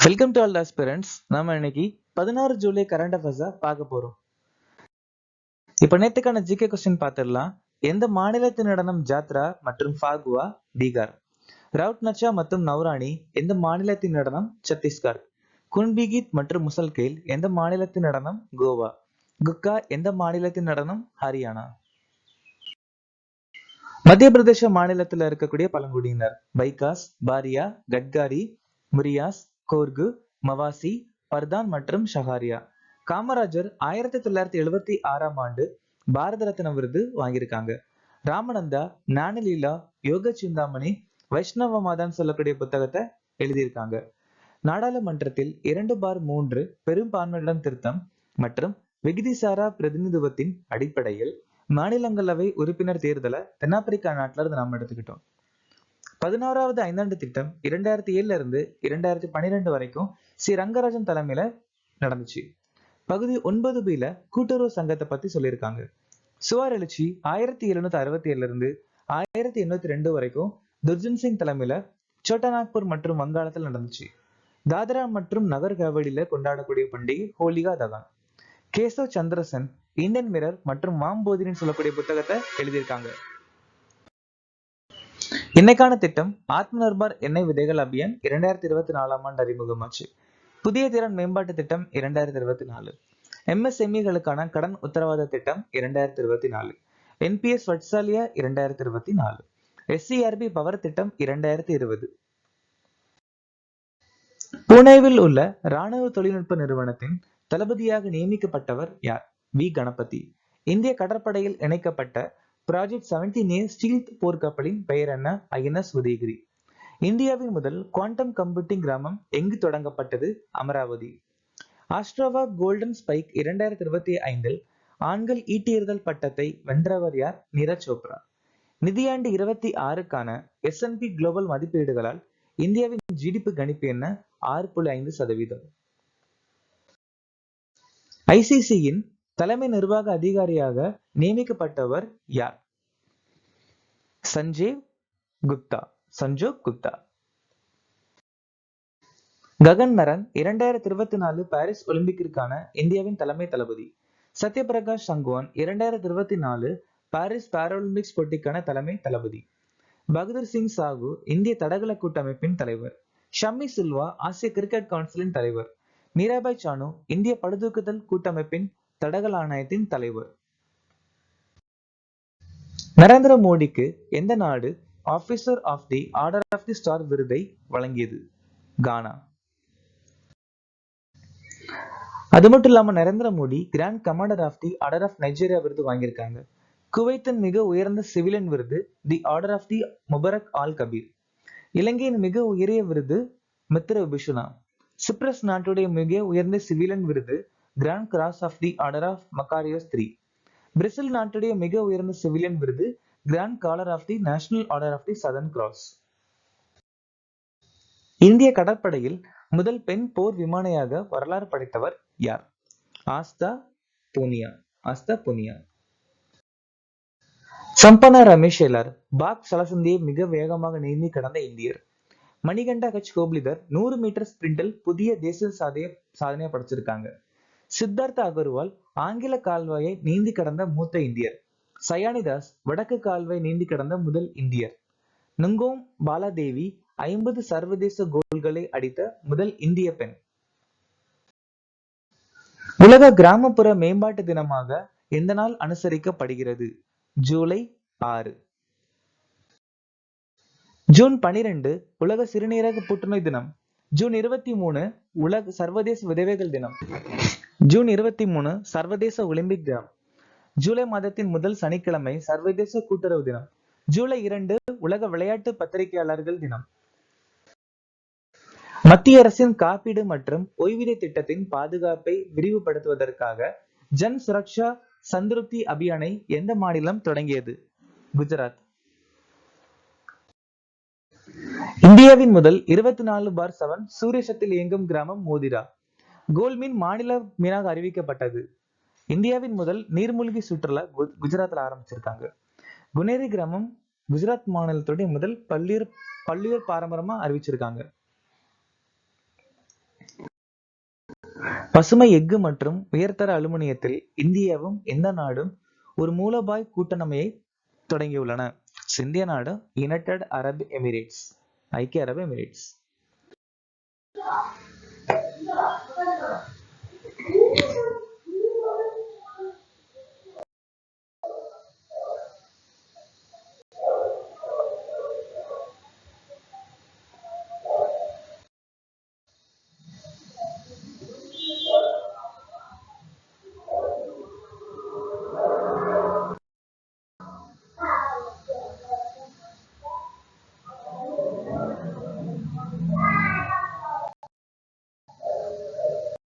Welcome to all aspirants. நாம இன்னைக்கு 16 July current அஃபேர்ஸா பார்க்க போறோம். இப்ப நேத்துக்கான ஜிகே கொஸ்டின் பார்த்திடலாம். எந்த மாநிலத்தின் நடனம் ஜாத்ரா மற்றும் ஃபாகுவா பீகார்? ரவுட் நச்சா மற்றும் நௌராணி எந்த மாநிலத்தின் நடனம் சத்தீஸ்கர்? குன்பிகீத் மற்றும் முசல்கேல் எந்த மாநிலத்தின் நடனம் கோவா? குக்கா எந்த மாநிலத்தின் நடனம் ஹரியானா? மத்திய பிரதேச மாநிலத்தில் இருக்கக்கூடிய பழங்குடியினர் பைகாஸ், பாரியா, கட்காரி, முரியாஸ், கோர்கு, மவாசி, பர்தான் மற்றும் ஷஹாரியா. காமராஜர் 1976ஆம் ஆண்டு பாரத ரத்ன விருது வாங்கியிருக்காங்க. ராமநந்தா, ஞானலீலா, யோக சிந்தாமணி, வைஷ்ணவ மாதான் சொல்லக்கூடிய புத்தகத்தை எழுதியிருக்காங்க. நாடாளுமன்றத்தில் 2/3 பெரும்பான்மையுடன் திருத்தம் மற்றும் விகிதிசாரா பிரதிநிதித்துவத்தின் அடிப்படையில் மாநிலங்களவை உறுப்பினர் தேர்தலை தென்னாப்பிரிக்கா நாட்டில இருந்து நாம எடுத்துக்கிட்டோம். 16வது ஐந்தாண்டு திட்டம் 2007 இருந்து 2012 வரைக்கும் சி ரங்கராஜன் தலைமையில நடந்துச்சு. பகுதி 9B கூட்டுறவு சங்கத்தை பத்தி சொல்லியிருக்காங்க. சுவர் எழுச்சி 1767 இருந்து 1802 வரைக்கும் துர்ஜன் சிங் தலைமையில சோட்டா நாக்பூர் மற்றும் வங்காளத்தில் நடந்துச்சு. தாத்ரா மற்றும் நகர் ஹவேலியில கொண்டாடக்கூடிய பண்டிகை ஹோலிகா தகான். கேசவ் சந்திரசன் இந்தியன் மிரர் மற்றும் மாம்போதினின்னு சொல்லக்கூடிய புத்தகத்தை எழுதியிருக்காங்க. இன்னைக்கான திட்டம் ஆத்ம நிர்பார் எண்ணெய் விதைகள் அபியான் 2024ஆம் ஆண்டு அறிமுகமாச்சு. புதிய திறன் மேம்பாட்டு திட்டம் 2024, MSMEகளுக்கான கடன் உத்தரவாத திட்டம் 2024, NPS வட்சாலியா 2024, SCRB பவர் திட்டம் 2020. புனேவில் உள்ள ராணுவ தொழில்நுட்ப நிறுவனத்தின் தளபதியாக நியமிக்கப்பட்டவர் யார்? வி கணபதி. இந்திய கடற்படையில் இணைக்கப்பட்ட ப்ராஜெக்ட் 17A ஸ்டீல்த் போர்க்கப்பலின் பெயர் என்ன? INS உதயகிரி. இந்தியாவின் முதல் குவாண்டம் கம்ப்யூட்டிங் கிராமம் எங்கு தொடங்கப்பட்டது? அமராவதி. ஆஸ்ட்ரோவா கோல்டன் ஸ்பைக் 2025 ஆண்கள் ஈட்டி பட்டத்தை வென்றவர் யார்? நீரஜ் சோப்ரா. நிதியாண்டு 26க்கான S&P குளோபல் மதிப்பீடுகளால் இந்தியாவின் GDP கணிப்பு என்ன? 6.5%. ICCயின் தலைமை நிர்வாக அதிகாரியாக நியமிக்கப்பட்டவர் யார்? சஞ்சீவ் குப்தா. ககன் நரங் 2024 பாரிஸ் ஒலிம்பிக்கிற்கான இந்தியாவின் தலைமை தளபதி. சத்யபிரகாஷ் சங்குவான் 2024 பாரிஸ் பாராலிம்பிக்ஸ் போட்டிக்கான தலைமை தளபதி. பகதூர் சிங் சாகு இந்திய தடகள கூட்டமைப்பின் தலைவர். ஷம்மி சில்வா ஆசிய கிரிக்கெட் கவுன்சிலின் தலைவர். மீராபாய் சானு இந்திய பளுதூக்குதல் கூட்டமைப்பின் தடகள ஆணையத்தின் தலைவர். நரேந்திர மோடிக்கு எந்த நாடு officer of the order of the star விருதை வழங்கியது? கானா. அது மட்டும் இல்லாம Narendra Modi grand commander of the order of Nigeria விருது வாங்கியிருக்காங்க. குவைத்தின் மிக உயர்ந்த சிவிலியன் விருது the order of the Mubarak al Kabeer. இலங்கையின் மிக உயரிய விருது மித்ர விபூஷணா. சிப்ரஸ் நாட்டுடைய மிக உயர்ந்த சிவிலியன் விருது grand cross of the order of Makarios III. Brazil நாட்டுடைய மிக உயர்ந்த சிவிலியன் விருது grand collar of the national order of the southern cross. இந்திய கடற்படையில் முதல் பெண் போர் விமானியாக வரலாறு படைத்தவர் யார்? ஆஸ்தா பூனியா. சம்பனா ரமேஷ் எல்லார் பாக் சலசந்தியை மிக வேகமாக நீந்தி கடந்த இந்தியர். மணிகண்டா கோப்லிதர் 100 மீட்டர் ஸ்பிரிண்டில் புதிய தேசிய சாதனையை படைச்சிருக்காங்க. சித்தார்த்த அகர்வால் ஆங்கில கால்வாயை நீந்தி கடந்த மூத்த இந்தியர். சயானிதாஸ் வடக்கு கால்வாய் நீந்தி கடந்த முதல் இந்தியர். நுங்கோம் பாலாதேவி 50 சர்வதேச கோல்களை அடித்த முதல் இந்திய பெண். உலக கிராமப்புற மேம்பாட்டு தினமாக எந்த நாள் அனுசரிக்கப்படுகிறது? ஜூலை 6. ஜூன் 12 உலக சிறுநீரக புற்றுநோய் தினம். ஜூன் 23 உலக சர்வதேச விதவைகள் தினம். ஜூன் 23 சர்வதேச ஒலிம்பிக் தினம். ஜூலை மாதத்தின் முதல் சனிக்கிழமை சர்வதேச கூட்டுறவு தினம். ஜூலை 2 உலக விளையாட்டு பத்திரிகையாளர்கள் தினம். மத்திய அரசின் காப்பீடு மற்றும் ஓய்வூதிய திட்டத்தின் பாதுகாப்பை விரிவுபடுத்துவதற்காக ஜன் சுரக்ஷா சந்திருப்தி அபியானை எந்த மாநிலம் தொடங்கியது? குஜராத். இந்தியாவின் முதல் 24/7 சூரிய சக்தியில் இயங்கும் கிராமம் மோதிரா. கோல்மீன் மாநில மீனாக அறிவிக்கப்பட்டது. இந்தியாவின் முதல் நீர்மூழ்கி சுற்றுலா குஜராத்ல ஆரம்பிச்சிருக்காங்க. குனேரி கிராமம் குஜராத் மாநிலத்துடைய முதல் பல்லுயிர் பாரம்பரியமா அறிவிச்சிருக்காங்க. பசுமை எஃகு மற்றும் உயர்தர அலுமினியத்தில் இந்தியாவும் எந்த நாடும் ஒரு மூலோபாய் கூட்டமையை தொடங்கியுள்ளன? இந்திய நாடு யுனைடெட் அரப் எமிரேட்ஸ், ஐக்கிய அரபு எமிரேட்ஸ்.